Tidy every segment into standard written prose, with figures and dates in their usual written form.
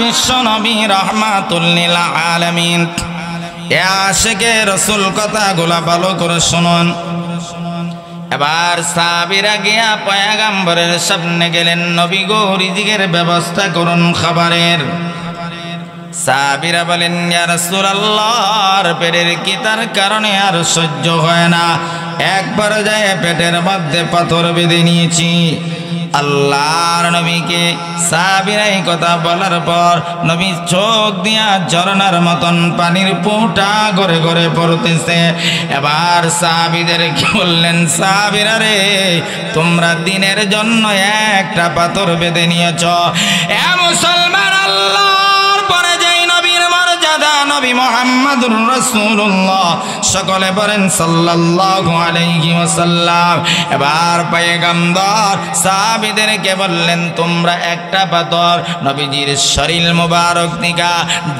বিশ্ব নবী রাহমাতুল লিল আলামিন। এ আশিকে রাসূল কথাগুলো ভালো করে শুনুন। এবার সাহাবীরা গিয়া পয়গম্বরের সামনে গেলেন, নবী গো রিজিকের ব্যবস্থা করুন খাবারের। সাহাবীরা বলেন, ইয়া রাসূলুল্লাহর পেটের কিতার কারণে আর সহ্য হয় না, একবার যায় পেটের মধ্যে পাথর বেঁধে নিয়েছি। আল্লাহর নবীকে সাহাবীরা এই কথা বলার পর নবী চোখ দিয়া ঝরনার মতন পানির ফোঁটা গড়ে গড়ে পড়তেছে। এবার সাহাবীদের কি বললেন, সাহাবীরা রে তোমরা দিনের জন্য একটা পাথর বেঁধে নিয়েছ। এ মুসলমান, আল্লাহর পরে যেই নবীর মর্যাদা নবী মুহাম্মদুর রাসূলুল্লাহ, সকলে বলেন সাল্লাল্লাহু আলাইহি ওয়াসাল্লাম। এবার পয়গম্বর সাহাবীদেরকে বললেন, তোমরা একটা পাথর নবীজির শরীর মুবারক থেকে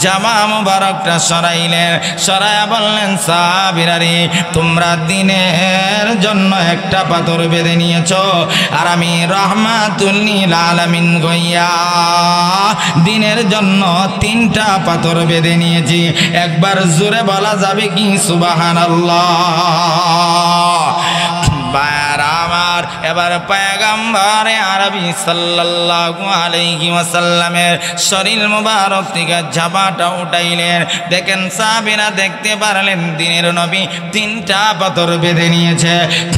জামা মুবারকটা সরাইলেন, সরায়া বললেন, সাহাবীরা রে তোমরা দিনের জন্য একটা পাথর বেঁধে নিয়েছ, আর আমি রাহমাতুল লিল আলামিন গইয়া দিনের জন্য 3টা পাথর বেঁধে নিয়েছি। একবার জোরে বলা যাবে কি সুবহানাল্লাহ? আমার এবার পয়গম্বরে আরবি সাল্লাল্লাহু আলাইহি ওয়াসাল্লামের শরীর মুবারক থেকে জামাটা উঠাইলেন। দেখেন সাহাবীরা দেখতে পারলেন দিনের নবী 3টা পাথর বেঁধে নিয়েছে।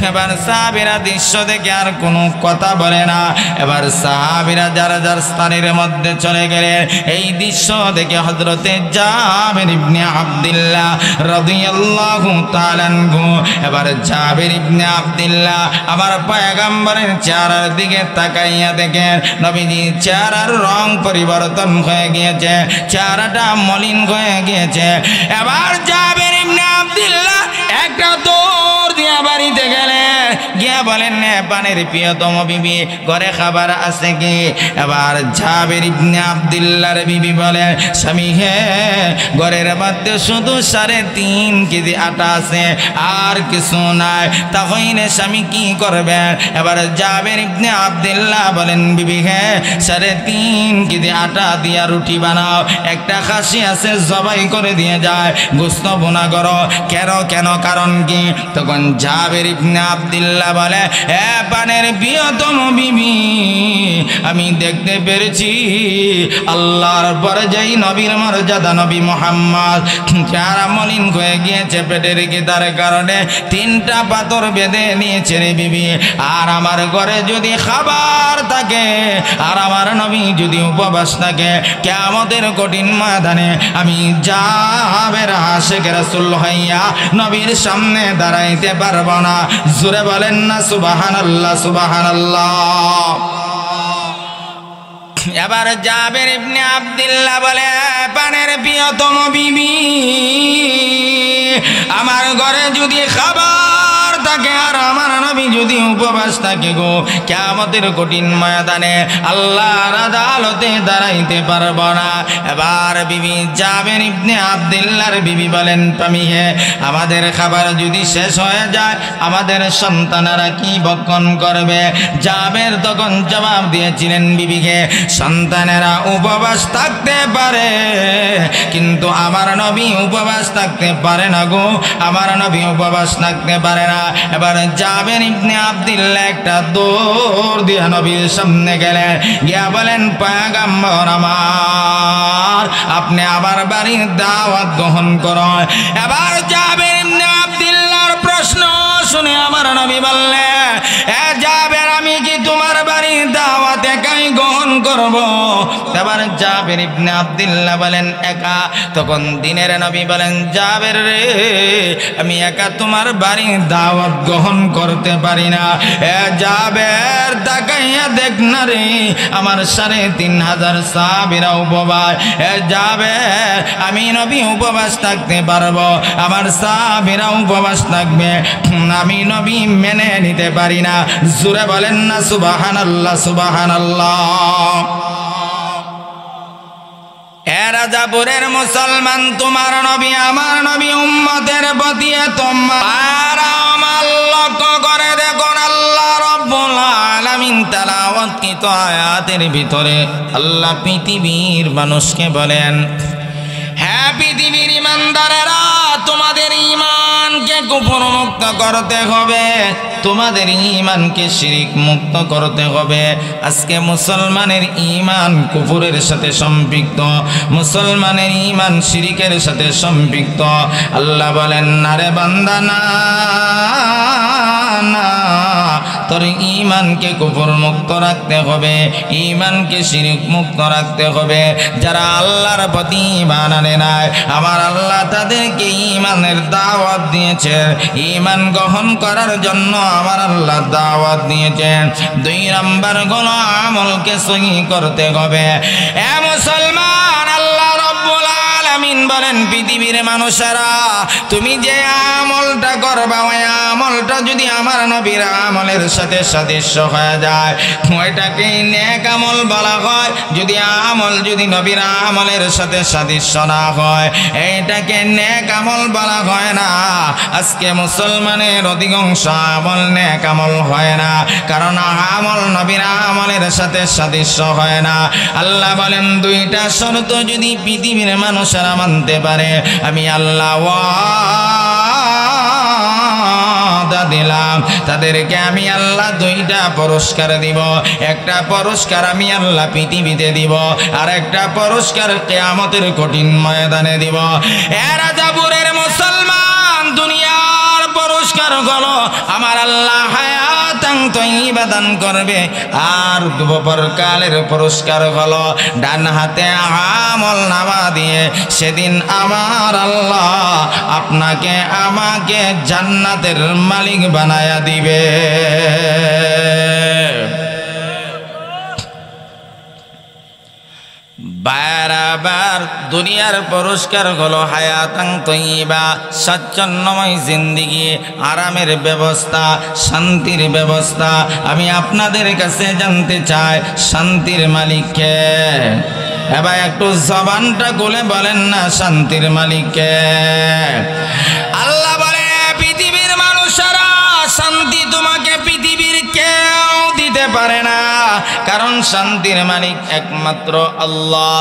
এবার সাহাবীরা দৃশ্য দেখে আর কোনো কথা বলে না। এবার সাহাবীরা যার যার স্থানের মধ্যে চলে গেলেন। এই দৃশ্য দেখে হযরতে জাবের ইবনে আব্দুল্লাহ রাদিয়াল্লাহু তাআলা আনহু, এবার জাবের ইবনে আব্দুল্লাহ আমার পয়গম্বরের চেহারার দিকে তাকাইয়া দেখেন নবীজির চেহারার রং পরিবর্তন হয়ে গিয়েছে, চেহারাটা মলিন হয়ে গিয়েছে। এবার জাবের ইবনে আব্দুল্লাহ একটা দৌড় দিয়া বাড়িতে গেলেন, গিয়া বলেন, পানের প্রিয়তম বিবি ঘরে খাবার আছে কি? এবার জাবের ইবনে আব্দুল্লাহর বিবি বলেন, স্বামী হে ঘরের মধ্যে শুধু 3.5 কেজি আটা আছে, আর কিছু নাই। তাহলে স্বামী কি করবেন? এবার জাবের ইবনে আব্দুল্লাহ বলেন, বিবি হে 3.5 কেজি আটা দিয়া রুটি বানাও, একটা খাসি আছে জবাই করে দিয়ে যায়, গোশত বোনা করো। কেন কারণ কি? তখন জাবের ইবনে আব্দুল্লাহ বলে, হে পানের প্রিয়তম বিবি, আমি দেখতে পেরেছি আল্লাহর পরে যেই নবীর মর্যাদা নবী মুহাম্মদ চেহারা মলিন হয়ে গিয়েছে পেটের কিতার কারণে 3টা পাথর বেঁধে নিয়েছে রে বিবি। আর আমার ঘরে যদি খাবার থাকে, আর আমার নবী যদি উপবাস থাকে, কিয়ামতের কঠিন ময়দানে আমি জাবের আশিক রাসূল হইয়া নবীর সামনে দাঁড়াইতে পারবো না। জোরে বলেন না সুবহানাল্লাহ, সুবহানাল্লাহ। এবার জাবের ইবনে আব্দুল্লাহ বলে, পানের প্রিয়তম বিবি, আমার ঘরে যদি খাবার থাকে, আর আমার নবী যদি উপবাস থাকে গো, কিয়ামতের কঠিন ময়দানে আল্লাহর আদালতে দাঁড়াইতে পারবো না। এবার বিবি জাবের ইবনে আব্দুল্লাহর বিবি বলেন, স্বামী হে আমাদের খাবার যদি শেষ হয়ে যায়, আমাদের সন্তানেরা কি ভক্ষণ করবে? জাবের তখন জবাব দিয়েছিলেন বিবিকে, সন্তানেরা উপবাস থাকতে পারে, কিন্তু আমার নবী উপবাস থাকতে পারে না গো, আমার নবী উপবাস থাকতে পারে না। এবার জাবের ইবনে আব্দুল্লাহ একটা দৌড় দিয়ে নবীর সামনে গেলেন, গিয়া বলেন, পয়গম্বর আমার, আপনি আবার বাড়ির দাওয়াত গ্রহণ করুন। এবার জাবের ইবনে আব্দুল্লাহর প্রশ্ন শুনে আমার নবী বললেন, এ জাবের, আমি কি তোমার বাড়ির দাওয়াত একাই গ্রহণ করব? এবার জাবের ইবনে আব্দুল্লাহ বলেন, একা? তখন দিনের নবী বলেন, জাবের রে, আমি একা তোমার বাড়ির দাওয়াত গ্রহণ করতে পারি না। এ জাবের, তাকাইয়া দেখ না রে, আমার 3500 সাহাবীরা উপবাস। এ জাবের, আমি নবী উপবাস থাকতে পারবো, আমার সাহাবীরা উপবাস থাকবে, আমি নবী মেনে নিতে পারি না। জোরে বলেন না সুবহানাল্লাহ, সুবহানাল্লাহ। এ রাজাপুরের মুসলমান, তোমার নবী আমার নবী উম্মতের প্রতি তোমার আমার লক্ষ্য করে দেখুন, আল্লাহ রাব্বুল আলামিন তেলাওয়াতকৃত আয়াতের ভিতরে আল্লাহ পৃথিবীর মানুষকে বলেন, হ্যাঁ পৃথিবীর ইমানদারেরা, তোমাদের ঈমানকে কুফর মুক্ত করতে হবে, তোমাদের ঈমানকে শিরিক মুক্ত করতে হবে। আজকে মুসলমানের ঈমান কুফরের সাথে সম্পৃক্ত, মুসলমানের ঈমান শিরিকের সাথে সম্পৃক্ত। আল্লাহ বলেন, না রে বান্দা, না, তোর ঈমানকে কুফর মুক্ত রাখতে হবে, ঈমানকে শিরিক মুক্ত রাখতে হবে। যারা আল্লাহর প্রতি ঈমান আনে নাই, আমার আল্লাহ তাদেরকে ঈমানের দাওয়াত দিয়েছেন, ঈমান গ্রহণ করার জন্য আমার আল্লাহ দাওয়াত দিয়েছেন। 2 নাম্বার হলো আমলকে সহি করতে হবে। এ মুসলমান, আল্লাহ রাব্বুল আলামিন বলেন, পৃথিবীর মানুষেরা, তুমি যে আমলটা করবা, ওই আমলটা যদি আমার নবীর আমলের সাথে সাদৃশ্য হয়ে যায়, ওইটাকে নেক আমল বলা হয়। যদি আমল যদি নবীর আমলের সাথে সাদৃশ্য না হয়, এইটাকে নেক আমল বলা হয় না। আজকে মুসলমানের অধিকাংশ আমল নেক আমল হয় না, কারণ আমল নবীর আমলের সাথে সাদৃশ্য হয় না। আল্লাহ বলেন, 2টা শর্ত যদি পৃথিবীর মানুষেরা মানতে পারে, আমি আল্লাহ ওয়াদা দিলাম, তাদেরকে আমি আল্লাহ 2টা পুরস্কার দিব। একটা পুরস্কার আমি আল্লাহ পৃথিবীতে দিব, আর একটা পুরস্কার কিয়ামতের কঠিন ময়দানে দিব। এ রাজাপুরের মুসলমান, দুনিয়ার পুরস্কার হলো আমার আল্লাহ হায়াতান তয়্যিবা দান করবে, আর পরকালের পুরস্কার হলো ডান হাতে আমল নামা দিয়ে সেদিন আমার আল্লাহ আপনাকে আমাকে জান্নাতের মালিক বানায়া দিবে। বারবার দুনিয়ার পুরস্কার হলো হায়াতান তয়্যিবা, স্বাচ্ছন্দ্যময় জিন্দেগি, আরামের ব্যবস্থা, শান্তির ব্যবস্থা। আমি আপনাদের কাছে জানতে চাই, শান্তির মালিক কে? এবার একটু জবানটা খুলে বলেন না, শান্তির মালিক কে? আল্লাহ বলে, পৃথিবীর মানুষেরা, শান্তি তোমাকে পৃথিবীর কেউ দিতে পারে না, কারণ শান্তির মালিক একমাত্র আল্লাহ।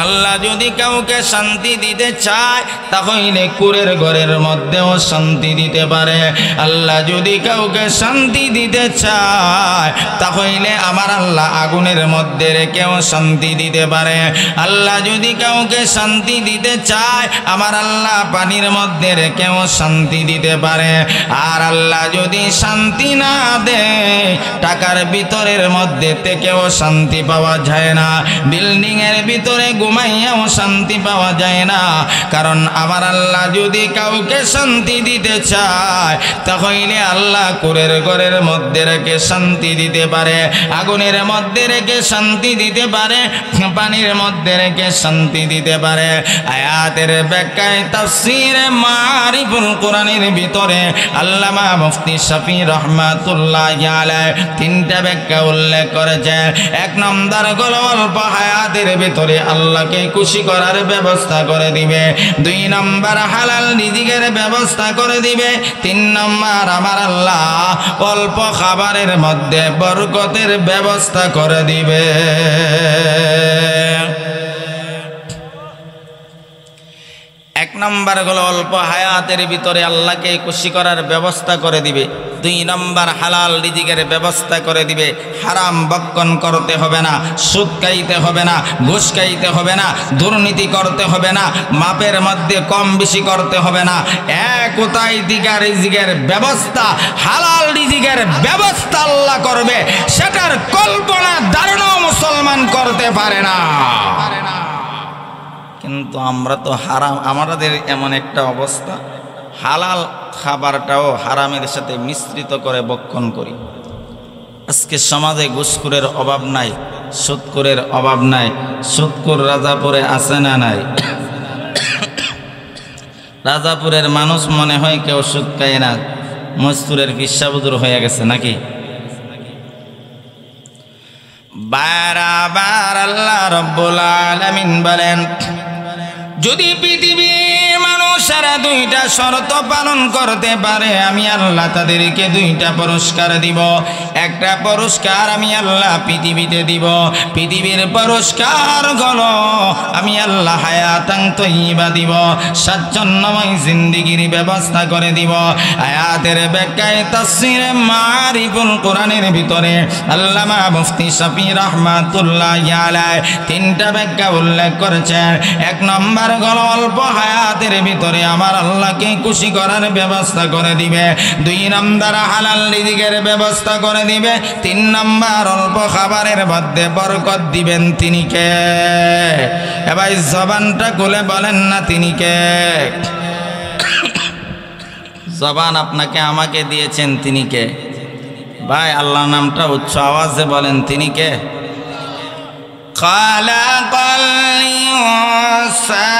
আল্লাহ যদি কাউকে শান্তি দিতে চায়, তাহলে কুরের ঘরের মধ্যেও শান্তি দিতে পারে। আল্লাহ যদি কাউকে শান্তি দিতে চায়, তাহলে আমার আল্লাহ আগুনের মধ্যে রেখেও শান্তি দিতে পারে। আল্লাহ যদি কাউকে শান্তি দিতে চায়, আমার আল্লাহ পানির মধ্যে রেখেও শান্তি দিতে পারে। আর আল্লাহ যদি শান্তি না দেয়, টাকার ভিতরের মধ্যে থেকেও শান্তি পাওয়া যায় না, বিল্ডিং এর ভিতরে ঘুমাইয়াও শান্তি পাওয়া যায় না। কারণ আমার আল্লাহ যদি কাউকে শান্তি দিতে চায়, তাহলে আল্লাহ কুরের ঘরের মধ্যে রেখে শান্তি দিতে পারে, আগুনের মধ্যে রেখে শান্তি দিতে পারে, পানির মধ্যে রেখে শান্তি দিতে পারে। আয়াতের ব্যাখ্যায় তাফসীরে মারিফুল কোরআনের ভিতরে আল্লামা মুফতি শফি রহমাতুল্লাহি আলাইহি 3টা ব্যাখ্যা উল্লেখ করেছে। 1 নম্বর হলো অল্প হায়াতের ভিতরে আল্লাহকে খুশি করার ব্যবস্থা করে দিবে। 2 নম্বর হালাল রিজিকের ব্যবস্থা করে দিবে। 3 নম্বর আমার আল্লাহ অল্প খাবারের মধ্যে বরকতের ব্যবস্থা করে দিবে। 1 নম্বর হলো অল্প হায়াতের ভিতরে আল্লাহকে খুশি করার ব্যবস্থা করে দিবে। 2 নম্বর হালাল রিজিকের ব্যবস্থা করে দিবে। হারাম ভক্ষণ করতে হবে না, সুদ খাইতে হবে না, ঘুষ খাইতে হবে না, দুর্নীতি করতে হবে না, মাপের মধ্যে কম বেশি করতে হবে না। কোথায় দিকে রিজিকের ব্যবস্থা, হালাল রিজিকের ব্যবস্থা আল্লাহ করবে, সেটার কল্পনা ধারণাও মুসলমান করতে পারে না। কিন্তু আমরা তো হারাম, আমাদের এমন একটা অবস্থা, হালাল খাবারটাও হারামের সাথে মিশ্রিত করে ভক্ষণ করি। আজকে সমাজে ঘুষখোরের অভাব নাই, সুদখোরের অভাব নাই। সুদখোর রাজাপুরে আছে না নাই? রাজাপুরের মানুষ মনে হয় কেউ সুদ খায় না, মজদুরের কিসাবুদুর হয়ে গেছে নাকি? বারবার আল্লাহ রব্বুল আলামিন বলেন, যদি পৃথিবীর মানুষ পুরুষেরা দুইটা শর্ত পালন করতে পারে, আমি আল্লাহ তাদেরকে দুইটা পুরস্কার দিব। একটা পুরস্কার আমি আল্লাহ পৃথিবীতে দিব, পৃথিবীর পুরস্কার হলো আমি আল্লাহ হায়াতান তয়্যিবা দিব, স্বাচ্ছন্দ্যময় জিন্দেগির ব্যবস্থা করে দিব। আয়াতের ব্যাখ্যায় তাফসীরে মারিফুল কোরআনের ভিতরে আল্লামা মুফতি শফি রাহমাতুল্লাহি আলাইহি তিনটা ব্যাখ্যা উল্লেখ করেছেন। এক নম্বর হলো অল্প হায়াতের ভিতরে আমার আল্লাহকে খুশি করার ব্যবস্থা করে দিবে। দুই নম্বর হালাল রিজিকের ব্যবস্থা করে দিবে। তিন নম্বর অল্প খাবারের মধ্যে বরকত দিবেন। তিনি কে? এবার জবানটা খুলে বলেন না তিনি কে? জবান আপনাকে আমাকে দিয়েছেন, তিনি কে? ভাই আল্লাহ নামটা উচ্চ আওয়াজে বলেন, তিনি কে? খালাকাল ইনসানা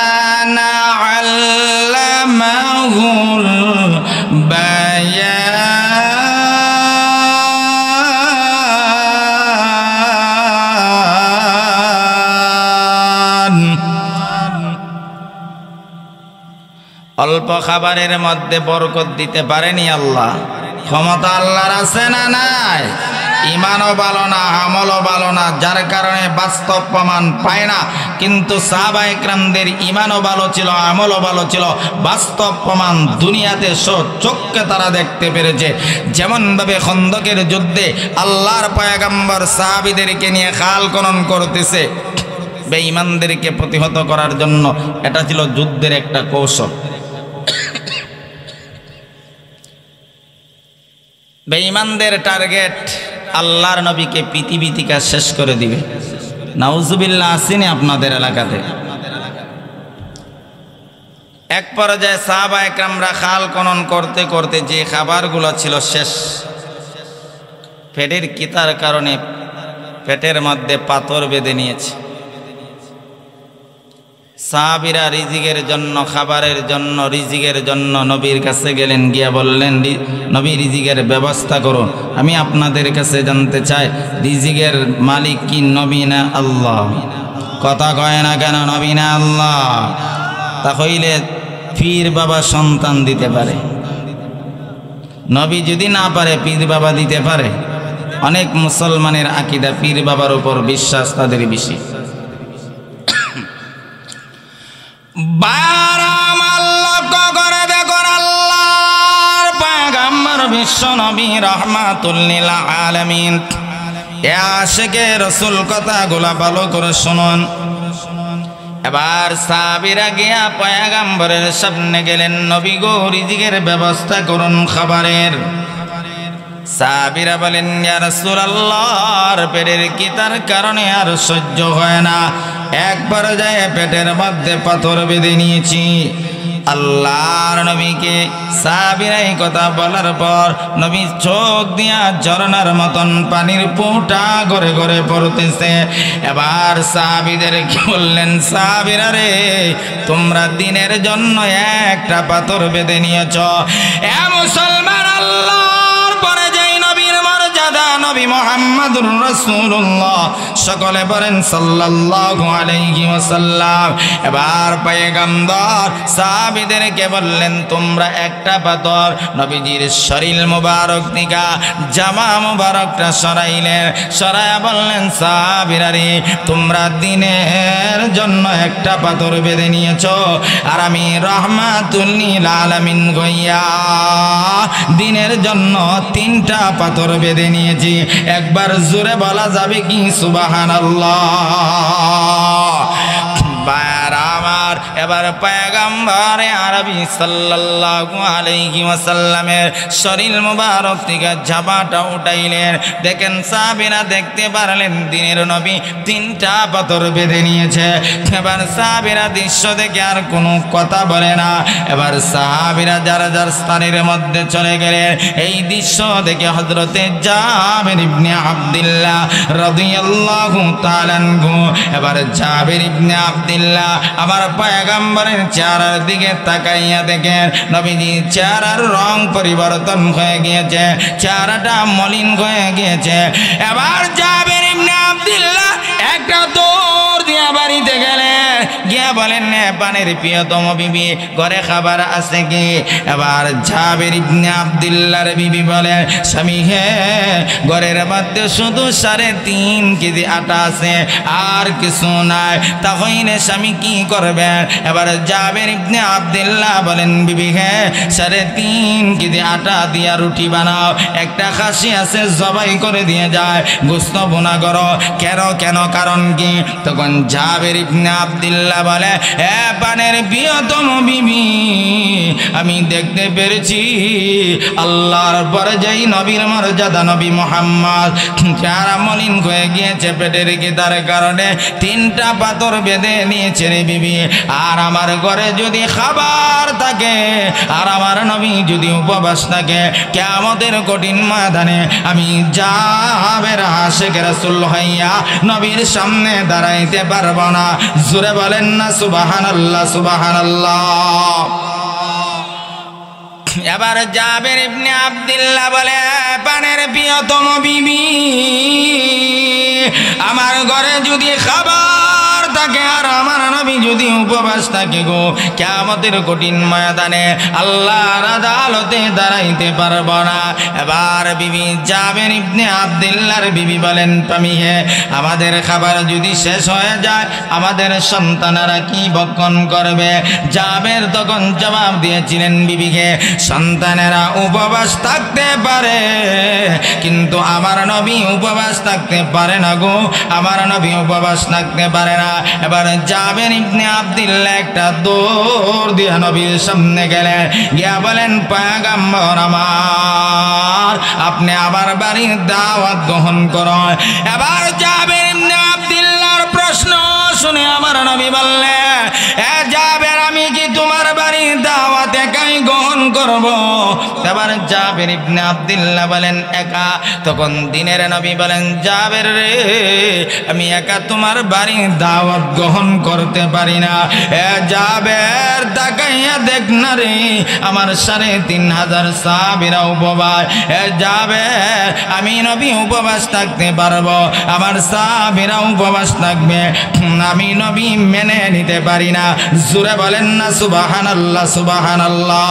আল্লামাহুল বায়ান। অল্প খাবারের মধ্যে বরকত দিতে পারেনি আল্লাহ? ক্ষমতা আল্লাহর আছে না নাই? ইমানও ভালো না, আমলও ভালো না, যার কারণে বাস্তব প্রমাণ পায় না। কিন্তু সাহাবায়ে কেরামদের ইমানও ভালো ছিল, আমলও ভালো ছিল, বাস্তব প্রমাণ দুনিয়াতে চোখে তারা দেখতে পেরেছে। যেমনভাবে খন্দকের যুদ্ধে আল্লাহর পয়গম্বর সাহাবীদেরকে নিয়ে খাল খনন করতেছে বেঈমানদেরকে প্রতিহত করার জন্য, এটা ছিল যুদ্ধের একটা কৌশল। বেঈমানদের টার্গেট আল্লাহর নবীকে পৃথিবী থেকে শেষ করে দিবে। নাউজুবিল্লাহ আসেনি আপনাদের এলাকাতে? এক পর্যায়ে সাহাবায়ে কেরামরা খাল খনন করতে করতে যে খাবারগুলো ছিল শেষ, পেটের কিতার কারণে পেটের মধ্যে পাথর বেঁধে নিয়েছে। সাহাবীরা রিজিকের জন্য, খাবারের জন্য, রিজিকের জন্য নবীর কাছে গেলেন, গিয়া বললেন, নবী রিজিকের ব্যবস্থা করুন। আমি আপনাদের কাছে জানতে চাই, রিজিকের মালিক কি নবী না আল্লাহ? কথা কয় না কেন? নবী না আল্লাহ? তাহলে পীর বাবা সন্তান দিতে পারে, নবী যদি না পারে পীর বাবা দিতে পারে? অনেক মুসলমানের আকীদা পীর বাবার উপর বিশ্বাস তাদের বেশি। বিশ্ব নবী রাহমাতুল লিল আলামিন, এ আশিকে রাসূল কথাগুলা ভালো করে শুনুন। এবার সাহাবীরা গিয়া পয়গম্বরের সামনে গেলেন, নবী গো রিজিকের ব্যবস্থা করুন খাবারের। সাহাবীরা বলেন, ইয়া রাসূলুল্লাহর পেটের কিতার কারণে আর সহ্য হয় না, একবার যায় পেটের মধ্যে পাথর বেঁধে নিয়েছি। আল্লাহর নবীকে সাহাবীরা এই কথা বলার পর নবী চোখ দিয়া ঝরনার মতন পানির ফোঁটা গড়ে গড়ে পড়তেছে। এবার সাহাবীদেরকে বললেন, সাহাবীরা রে, তোমরা দিনের জন্য একটা পাথর বেঁধে নিয়েছ। এ মুসলমান, আল্লাহর পরে যেই নবীর মর্যাদা, নবী মুহাম্মদুর রাসূলুল্লাহ, সকলে বলেন সাল্লাল্লাহু আলাইহি ওয়াসাল্লাম। এবার পয়গম্বর সাহাবীদেরকে বললেন, তোমরা একটা পাথর নবীজির শরীর মুবারক থেকে জামা মুবারকটা সরাইলেন, সরায়া বললেন, সাহাবীরা রে, তোমরা দিনের জন্য একটা পাথর বেঁধে নিয়েছো, আর আমি রাহমাতুল লিল আলামিন গইয়া দিনের জন্য তিনটা পাথর বেঁধে নিয়েছি। একবার জোরে বলা যাবে কি সুবহানাল্লাহ? আমার এবার পয়গম্বরে আরবি সাল্লাল্লাহু আলাইহি ওয়াসাল্লামের শরীর মুবারক থেকে জামাটা উঠাইলেন। দেখেন সাহাবীরা দেখতে পারলেন দিনের নবী তিনটা পাথর বেঁধে নিয়েছে। এবার সাহাবীরা দৃশ্য দেখে আর কোনো কথা বলে না। এবার সাহাবীরা যার যার স্থানের মধ্যে চলে গেলেন। এই দৃশ্য দেখে হযরতে জাবির ইবনে আব্দুল্লাহ রাদিয়াল্লাহু তাআলা আনহু, এবার জাবির ইবনে আব্দুল্লাহ আমার পয়গম্বরের চেহারার দিকে তাকাইয়া দেখেন নবীজির চেহারার রং পরিবর্তন হয়ে গিয়েছে, চেহারাটা মলিন হয়ে গিয়েছে। এবার জাবির ইবনে আব্দুল্লাহ একটা দৌড় দিয়ে বাড়িতে গেলেন, গিয়া বলেন পানের প্রিয়তম বিবি ঘরে খাবার আছে কি? এবার জাবের ইবনে আব্দুল্লাহর বিবি বলেন, স্বামী হে, ঘরের মধ্যে শুধু 3.5 কেজি আটা আছে, আর কিছু নাই। তাহলে স্বামী কি করবেন? এবার জাবের ইবনে আব্দুল্লাহ বলেন, বিবি হে, 3.5 কেজি আটা দিয়া রুটি বানাও, একটা খাসি আছে জবাই করে দিয়ে যায়, গোস্ত বোনা করো। কেন কারণ কি? তখন জাবের ইবনে আব্দুল্লাহ বলে, এ পানের প্রিয়তম বিবি, আমি দেখতে পেরেছি আল্লাহর পরে যেই নবীর মর্যাদা নবী মুহাম্মদ চেহারা মলিন হয়ে গিয়েছে পেটের গিতার কারণে 3টা পাথর বেঁধে নিয়েছে রে বিবি। আর আমার ঘরে যদি খাবার থাকে, আর আমার নবী যদি উপবাস থাকে, কিয়ামতের কঠিন ময়দানে আমি জাবের আশিক রাসূল হইয়া নবীর সামনে দাঁড়াইতে পারবো না। জোরে বলেন না সুবহানাল্লাহ, সুবহানাল্লাহ। এবার জাবের ইবনে আব্দুল্লাহ বলে, পানের প্রিয়তম বিবি, আমার ঘরে যদি খাবার থাকে, আর আমার নবী যদি উপবাস থাকে গো, কিয়ামতের কঠিন ময়দানে আল্লাহর আদালতে দাঁড়াইতে পারবো না। এবার বিবি জাবের ইবনে আব্দুল্লাহর বিবি বলেন, স্বামী হে, আমাদের খাবার যদি শেষ হয়ে যায়, আমাদের সন্তানেরা কি ভক্ষণ করবে? জাবের তখন জবাব দিয়েছিলেন বিবিকে, সন্তানেরা উপবাস থাকতে পারে, কিন্তু আমার নবী উপবাস থাকতে পারে না গো, আমার নবী উপবাস থাকতে পারে না। এবার জাবের ইবনে আব্দুল্লাহ একটা দৌড় দিয়ে নবীর সামনে গেলেন, গিয়া বলেন, পয়গম্বর আমার, আপনি আবার বাড়ির দাওয়াত গ্রহণ করুন। এবার জাবের ইবনে আব্দুল্লাহর প্রশ্ন শুনে আমার নবী বললেন, এ জাবের, আমি কি তোমার বাড়ির দাওয়াত একাই গ্রহণ করব? এবার জাবের ইবনে আব্দুল্লাহ বলেন, একা? তখন দিনের নবী বলেন, জাবের রে, আমি একা তোমার বাড়ির দাওয়াত গ্রহণ করতে পারি না। এ জাবের, তাকাইয়া দেখ না রে, আমার 3500 সাহাবীরা উপবাস। এ জাবের, আমি নবী উপবাস থাকতে পারবো, আমার সাহাবীরা উপবাস থাকবে, আমি নবী মেনে নিতে পারি না। জোরে বলেন না সুবহানাল্লাহ, সুবহানাল্লাহ।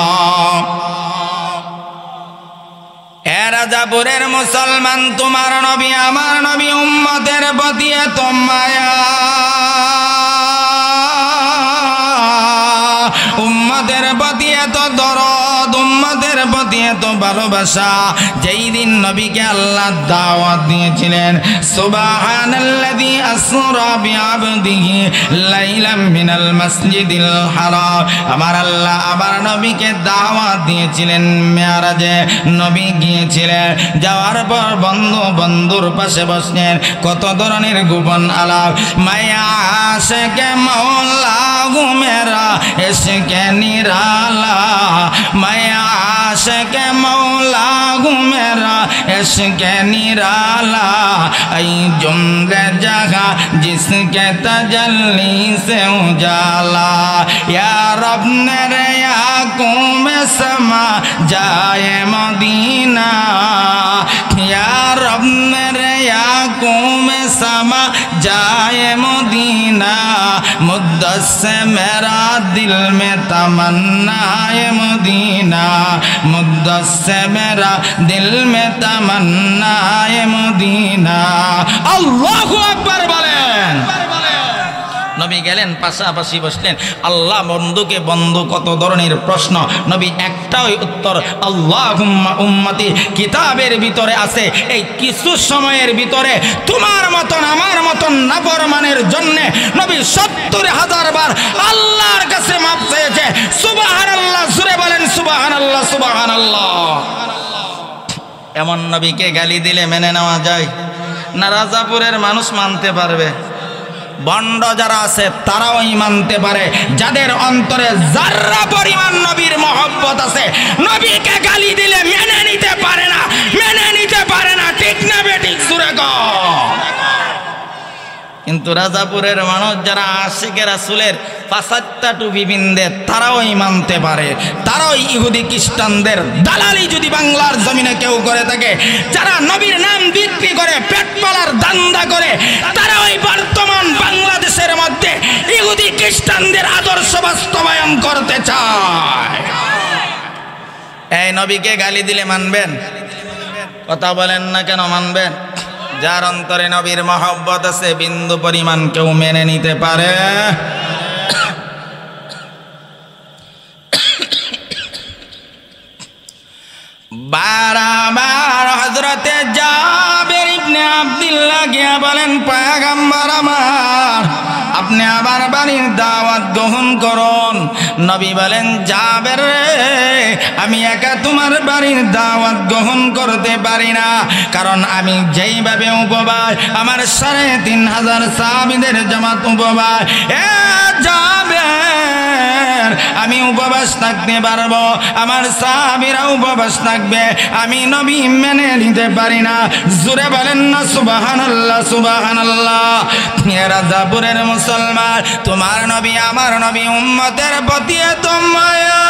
এ রাজাপুরের মুসলমান, তোমার নবী আমার নবী উম্মতের প্রতি এত মায়া, উম্মতের প্রতি এত দরদ, উম্মতের প্রতি এত ভালোবাসা, যেই দিন নবীকে আল্লাহ দাওয়াত দিয়েছিলেন, সুবহানাল্লাযী আসরা বিআবদিহি লাইলাম মিনাল মাসজিদিল হারাম, আমার আল্লাহ আমার নবীকে দাওয়াত দিয়েছিলেন মেরাজে। নবী গিয়েছিলেন, যাওয়ার পর বন্ধুর পাশে বসলেন, কত ধরনের গোপন আলাপ, মায়া আশিকে মওলা গো মেরা ইশকে নিরালা, মায়া আশিকে মওলা গো মেরা इश्क़े निराला, ऐ जुमले जगह जिसके तजल्ली से उजाला, या रब मेरे आँखों में समा जाए मदीना, या रब मेरे आँखों में समा जाए मदीना, मुद्दत से मेरा दिल में तमन्ना है मदीना, मुद्दत से मेरा दिल में तमन्ना है मदीना। अल्लाहु अकबर बोलें। নবী গেলেন, পাশাপাশি বসলেন, আল্লাহ বন্ধুকে বন্ধু কত ধরনের প্রশ্ন, নবী একটাই উত্তর, আল্লাহুম্মা উম্মতি। কিতাবের ভিতরে আছে, এই কিছু সময়ের ভিতরে তোমার মতন আমার মতন নাফরমানের জন্য নবী 70,000 বার আল্লাহর কাছে মাফ চেয়েছে। সুবহানাল্লাহ, জোরে বলেন সুবহানাল্লাহ, সুবহানাল্লাহ। এমন নবীকে গালি দিলে মেনে নেওয়া যায় না? রাজাপুরের মানুষ মানতে পারবে, বন্ড যারা আছে তারাও মানতে পারে, যাদের অন্তরে যারা পরিমাণ নবীর মহব্বত আছে, নবীকে গালি দিলে মেনে নিতে পারে না, মেনে নিতে পারে না, ঠিক না বেঠিক? সুরে গো। কিন্তু রাজাপুরের মানুষ যারা আশিকে রাসূলের পাঁচাত্তা টুপি পিন্দে তারাও মানতে পারে। তারাও ইহুদি খ্রিস্টানদের দালালি যদি বাংলার জমিনে কেউ করে থাকে, যারা নবীর নাম বিক্রি করে পেট পালার দান্দা করে, তারা ওই বর্তমান বাংলাদেশের মধ্যে ইহুদি খ্রিস্টানদের আদর্শ বাস্তবায়ন করতে চায়। এই নবীকে গালি দিলে মানবেন? কথা বলেন না কেন মানবেন? যার অন্তরে নবীর মহব্বত আছে বিন্দু পরিমাণ কেউ মেনে নিতে পারে? বারবার হযরতে জাবের ইবনে আব্দুল্লাহ গিয়া বলেন, পয়গম্বর আমার, আপনি আবার বাড়ির দাওয়াত গ্রহণ করুন। নবী বলেন, জাবের রে, আমি একা তোমার বাড়ির দাওয়াত গ্রহণ করতে পারি না, কারণ আমি যেইভাবে উপবাস, আমার ৩,৫০০ সাহাবীদের জামাত উপবাস, জাবের আমি উপবাস থাকতে পারবো, আমার সাহাবীরা উপবাস থাকবে, আমি নবী মেনে নিতে পারি না। জোরে বলেন না সুবহানাল্লাহ, সুবহানাল্লাহ। রাজাপুরের মুসলমান, তোমার নবী আমার নবী, উম্মতের প্রতি এত মায়া,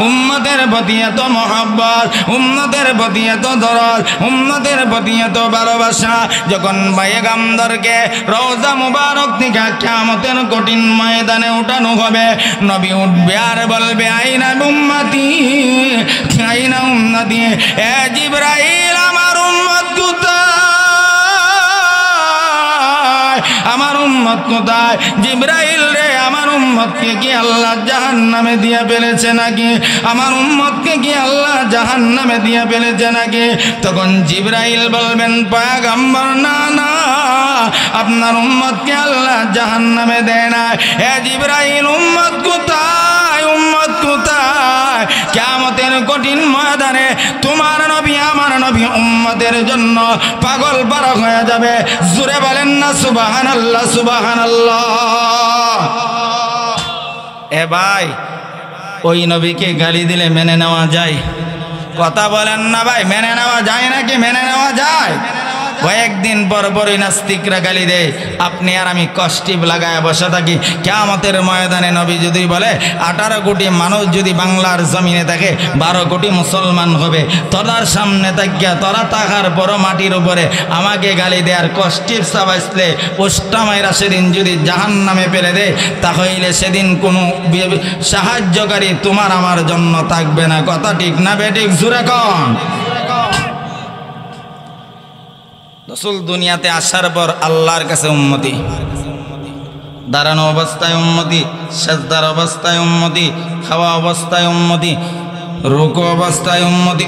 উম্মতের প্রতি এত মহব্বত, উম্মতের প্রতি এত দরদ, উম্মতের প্রতি এত ভালোবাসা, যখন পয়গম্বরকে রওজা মুবারক থেকে কিয়ামতের কঠিন ময়দানে উঠানো হবে, নবী উঠবে আর বলবে, আইনা উম্মতি, আইনা উম্মতি, এ জিবরাইল আমার উম্মত কোথায়, আমার উম্মত কোথায়? জিবরাইল রে, আমার উম্মতকে কি আল্লাহ জাহান্নামে দিয়ে ফেলেছে নাকি? আমার উম্মতকে কি আল্লাহ জাহান্নামে দিয়ে ফেলেছে নাকি? তখন জিবরাইল বলবেন, পয়গম্বর না না, আপনার উম্মতকে আল্লাহ জাহান্নামে দেয় না। হে জিবরাইল, উম্মত কোথায়, উম্মত কোথায়? কিয়ামতের কঠিন ময়দানে তোমার নবী আমার নবী উম্মতের জন্য পাগল পারা হয়ে যাবে। জোরে বলেন না সুবহানাল্লাহ, সুবহানাল্লাহ। এ ভাই, ওই নবীকে গালি দিলে মেনে নেওয়া যায়? কথা বলেন না ভাই, মেনে নেওয়া যায় নাকি মেনে নেওয়া যায়? কয়েকদিন পর পরই নাস্তিকরা গালি দেয়, আপনি আর আমি কষ্টিপ লাগায় বসে থাকি। কিয়ামতের ময়দানে নবী যদি বলে 18 কোটি মানুষ যদি বাংলার জমিনে থাকে, 12 কোটি মুসলমান হবে, তোরার সামনে থাকিয়া তোরা থাকার বড় মাটির উপরে আমাকে গালি দেয় আর কষ্টিপ চাবাইলে পোস্টা মাইরা সেদিন যদি জাহান্নামে ফেলে দেয়, তাহলে সেদিন কোনো সাহায্যকারী তোমার আমার জন্য থাকবে না। কথা ঠিক না বেঠিক? জোরে কন। রাসূল দুনিয়াতে আসার পর আল্লাহর কাছে উম্মতি, দাঁড়ানো অবস্থায় উম্মতি, সেজদার অবস্থায় উম্মতি, খাওয়া অবস্থায় উম্মতি, রুকু অবস্থায় উম্মতি,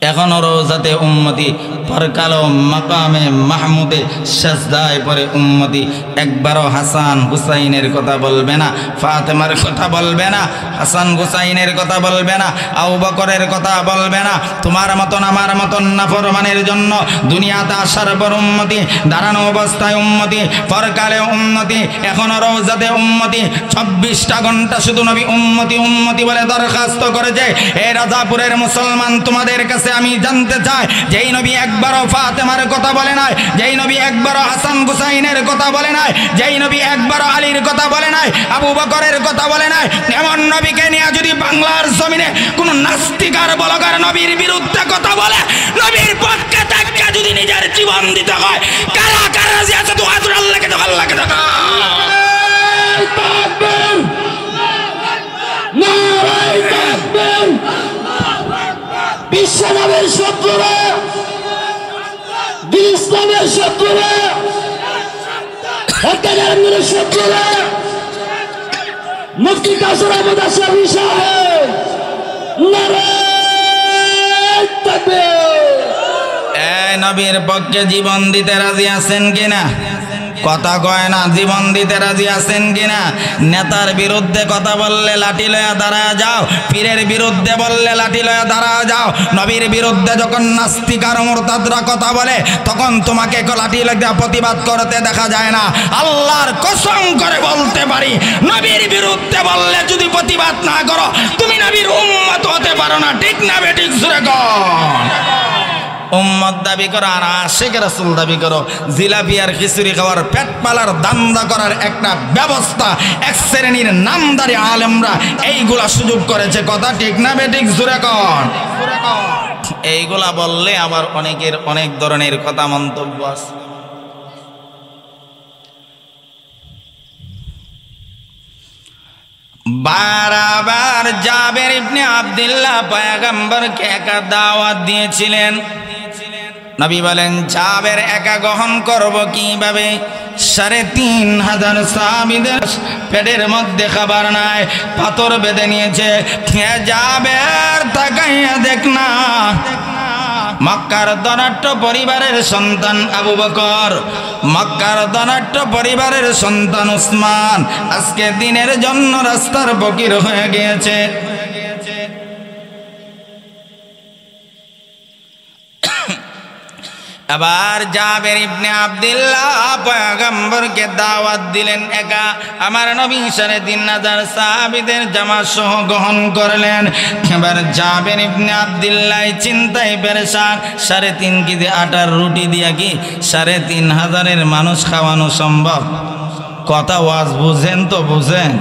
এখনো রোজাতে উম্মতি, পরকালো মাকামে মাহমুদে সেজদায় পরে উম্মতি। একবারও হাসান হুসাইনের কথা বলবে না, ফাতেমার কথা বলবে না, হাসান হুসাইনের কথা বলবে না, আবু বকরের কথা বলবে না। তোমার মতন আমার মতন নাফরমানের জন্য দুনিয়াতে আসার পর উম্মতি, দাঁড়ানো অবস্থায় উম্মতি, পরকালে উম্মতি, এখনো রোজাতে উম্মতি, 24টা ঘন্টা শুধু নবী উম্মতি উম্মতি বলে দরখাস্ত করেছে। এই রাজাপুরের মুসলমান, তোমাদের কাছে আমি জানতে চাই, যেই নবী একবারও ফাতেমার কথা বলে নাই, যেই নবী একবারও হাসান হুসাইনের কথা বলে নাই, যেই নবী একবারও আলীর কথা বলে নাই, আবু বকরের কথা বলে নাই, এমন নবীকে নিয়ে যদি বাংলার জমিনে কোন নাস্তিকার বলগার নবীর বিরুদ্ধে কথা বলে, নবীর পক্ষে থাকা যদি নিজের জীবন দিতে হয়, কারা কারা রাজি আছে? তো আল্লাহকে তো আল্লাহকে তো বিশ্বনবীর শত্রুরা, দিন ইসলামের শত্রুরা, হত্যাকারীর শত্রুরা, মুফতি কাসর আহমদ আশরাফি সাহেব, নারায়ে তাকবীর। এই নবীর পক্ষে জীবন দিতে রাজি আছেন কিনা? কথা কয় না, জীবন দিতে রাজি আছেন কিনা? নেতার বিরুদ্ধে কথা বললে লাঠি লয়া দাঁড়ায় যাও, পীরের বিরুদ্ধে বললে লাঠি লয়া দাঁড়ায় যাও। নবীর বিরুদ্ধে যখন নাস্তিক আর মুরতাদরা কথা বলে, তখন তোমাকে লাঠি লাগা প্রতিবাদ করতে দেখা যায় না। আল্লাহর কসম করে বলতে পারি, নবীর বিরুদ্ধে বললে যদি প্রতিবাদ না করো, তুমি নবীর উম্মত হতে পারো না। ঠিক না বেঠিক? জোরে কর। উম্মত দাবি করো আর আশিক রাসূল দাবি করো, জিলাপি আর খিচুড়ি খাওয়ার পেট পালার দান্দা করার একটা ব্যবস্থা এক শ্রেণীর নামদারি আলেমরা এইগুলা সুযোগ করেছে। কথা ঠিক না বেঠিক? জোরে কর। এইগুলা বললে আবার অনেকের অনেক ধরনের কথা মন্তব্য আছে। বারবার জাবের ইবনে আব্দুল্লাহ পয়গম্বরকে একা দাওয়াত দিয়েছিলেন। নবী বলেন, জাবের একা গ্রহণ করব কিভাবে? ৩,৫০০ সাহাবীদের পেটের মধ্যে খাবার নাই, পাথর বেঁধে নিয়েছে। জাবের তাকাইয়া দেখ না, মক্কার ধনাঢ্য পরিবারের সন্তান আবু বকর, মক্কার ধনাঢ্য পরিবারের সন্তান উসমান আজকে দিনের জন্য রাস্তার ফকির হয়ে গিয়েছে। আবার জাবের ইবনে আব্দুল্লাহ পয়গম্বরকে দাওয়াত দিলেন একা। আমার নবী ৩,৫০০ সাহাবীদের জামাত সহ গ্রহণ করলেন। এবার জাবের ইবনে আব্দুল্লাহ চিন্তায় পেরেশান, ৩.৫ কেজি আটার রুটি দিয়া কি ৩,৫০০ মানুষ খাওয়ানো সম্ভব? কথা ওয়াজ বুঝেন তো? বুঝেন?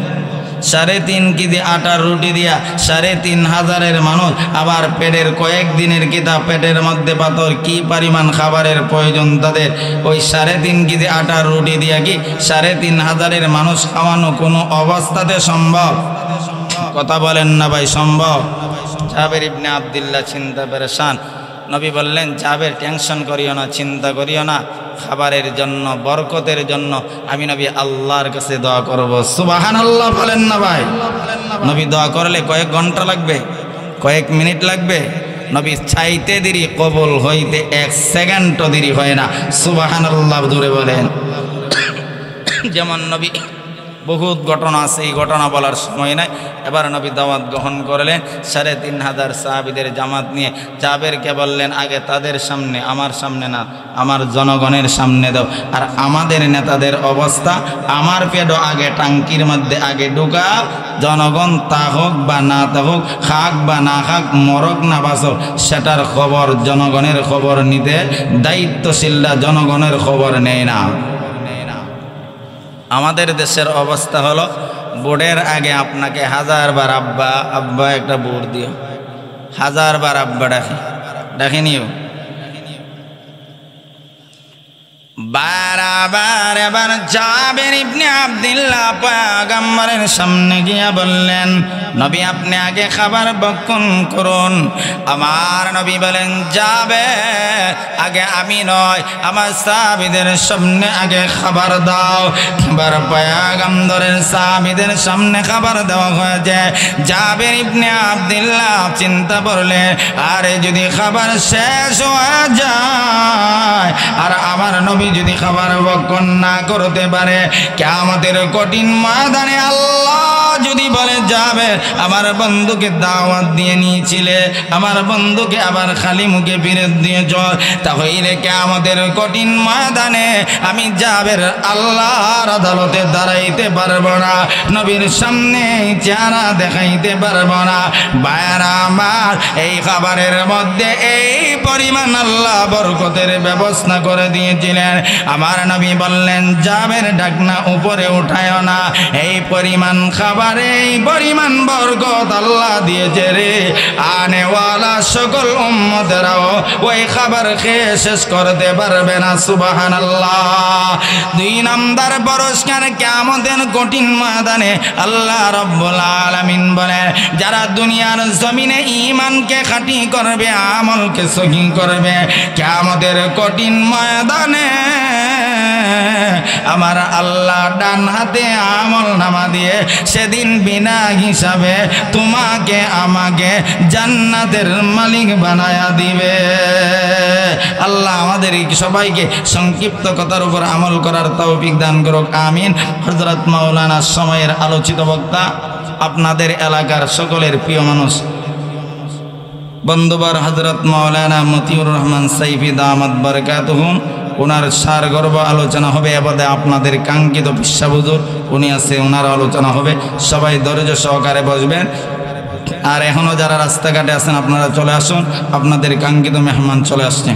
৩.৫ কেজি আটার রুটি দিয়া ৩,৫০০ মানুষ, আবার পেটের কয়েকদিনের কিতাব, পেটের মধ্যে পাথর, কি পরিমাণ খাবারের প্রয়োজন তাদের? ওই ৩.৫ কেজি আটার রুটি দিয়া কি ৩,৫০০ মানুষ খাওয়ানো কোনো অবস্থাতে সম্ভব? কথা বলেন না ভাই, সম্ভব? জাবের ইবনে আব্দুল্লাহ চিন্তা পেরেশান। নবী বললেন, জাবের টেনশন করিও না, চিন্তা করিও না, খাবারের জন্য, বরকতের জন্য আমি নবী আল্লাহর কাছে দোয়া করব। সুবহানাল্লাহ বলেন না ভাই? নবী দোয়া করলে কয়েক ঘন্টা লাগবে? কয়েক মিনিট লাগবে? নবী চাইতে দেরি, কবুল হইতে 1 সেকেন্ডও দেরি হয় না। সুবহানাল্লাহ জোরে বলেন। যেমন নবী বহুত ঘটনা আছে, এই ঘটনা বলার সময় নাই। এবার নবী দাওয়াত গ্রহণ করলেন ৩,৫০০ সাহাবীদের জামাত নিয়ে। জাবেরকে বললেন, আগে তাদের সামনে, আমার সামনে না, আমার জনগণের সামনে দাও। আর আমাদের নেতাদের অবস্থা, আমার পেটও আগে টাঙ্কির মধ্যে আগে ঢুকা, জনগণ তা হোক বা না তা হোক, খাক বা না খাক, মরক না বাঁচক, সেটার খবর, জনগণের খবর নিতে দায়িত্বশীলরা জনগণের খবর নেয় না। আমাদের দেশের অবস্থা হলো, ভোটের আগে আপনাকে 1000 বার আব্বা আব্বা একটা ভোট দিও, 1000 বার আব্বা ডাকিনিও বারবার। এবার জাবের ইবনে আব্দুল্লাহ পয়গম্বরের সামনে গিয়া বললেন, নবী আপনি আগে খাবার বক্ষণ করুন। আমার নবী বলেন, যাবে আগে আমি নয়, আমার সাহাবীদের সামনে আগে খাবার দাও। এবার পয়গম্বরের সাহাবীদের সামনে খাবার দেওয়া হয়েছে। জাবের ইবনে আব্দুল্লাহ চিন্তা করলেন, আরে যদি খাবার শেষ হয়ে যায় আর আমার নবী যদি খাবার বক্ষণ না করতে পারে, কিয়ামতের কঠিন ময়দানে আল্লাহ যদি বলে, যাবে আমার বন্ধুকে দাওয়াত দিয়ে নিয়েছিলে, আমার বন্ধুকে আবার খালি মুখে ফিরত দিয়েছ, তাহলে কিয়ামতের কঠিন ময়দানে আমি জাবের আল্লাহর আদালতে দাঁড়াইতে পারবো না, নবীর সামনে চেহারা দেখাইতে পারবো না। ভাইরা আমার, এই খাবারের মধ্যে এই পরিমাণ আল্লাহ বরকতের ব্যবস্থা করে দিয়েছিলেন। আমার নবী বললেন, জাবের ঢাকনা উপরে উঠায় না, এই পরিমাণ খাবার, এই পরিমাণ বরকত আল্লাহ দিয়েছে রে, আনেওয়ালা সকল উম্মতেরাও ওই খাবার খেয়ে শেষ করতে পারবে না। সুবহানাল্লাহ। 2 নাম্বার পুরস্কার কিয়ামতের কঠিন ময়দানে আল্লাহ রাব্বুল আলামিন বলেন, যারা দুনিয়ার জমিনে ঈমানকে খাঁটি করবে, আমলকে সহি করবে, কিয়ামতের কঠিন ময়দানে আমার আল্লাহ ডান হাতে আমল নামা দিয়ে সেদিন বিনা হিসাবে তোমাকে আমাকে জান্নাতের মালিক বানায়া দিবে। আল্লাহ আমাদের সবাইকে সংক্ষিপ্ত কথার উপর আমল করার তৌফিক দান করুক, আমিন। হযরত মাওলানা সময়ের আলোচিত বক্তা, আপনাদের এলাকার সকলের প্রিয় মানুষ, বন্ধুবার হযরত মাওলানা মতিউর রহমান সাইফি দামাত বারাকাতুহুম, ওনার সারগর্ভ আলোচনা হবে। এবারে আপনাদের কাঙ্ক্ষিত পিসা হুজুর উনি আছে, ওনার আলোচনা হবে। সবাই ধৈর্য সহকারে বসবেন। আর এখনও যারা রাস্তাঘাটে আছেন আপনারা চলে আসুন, আপনাদের কাঙ্ক্ষিত মেহমান চলে আসছে।